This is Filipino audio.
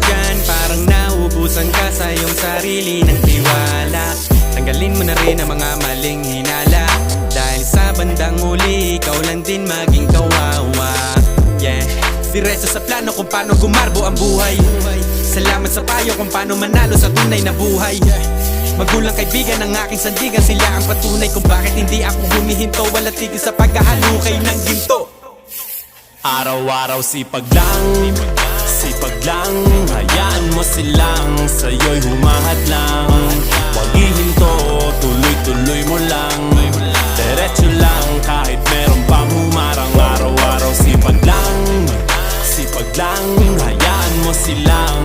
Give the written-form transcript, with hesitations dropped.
dyan, parang naubusan ka sa iyong sarili ng tiwala. Tanggalin mo na rin ang mga maling hinala, dahil sa bandang huli, ikaw lang din maging kawawa. Yeah, diretso sa plano kung paano gumarbo ang buhay. Salamat sa payo kung paano manalo sa tunay na buhay. Magulang kaibigan ng aking sandigan, sila ang patunay kung bakit hindi ako humihinto. Wala tigil sa paghahalukay ng ginto. Araw-araw sipag lang, hayaan mo silang sa'yo'y humahadlang. Huwag ihinto, tuloy-tuloy mo lang, diretso lang kahit meron pang humarang. Araw-araw sipag lang, hayaan mo silang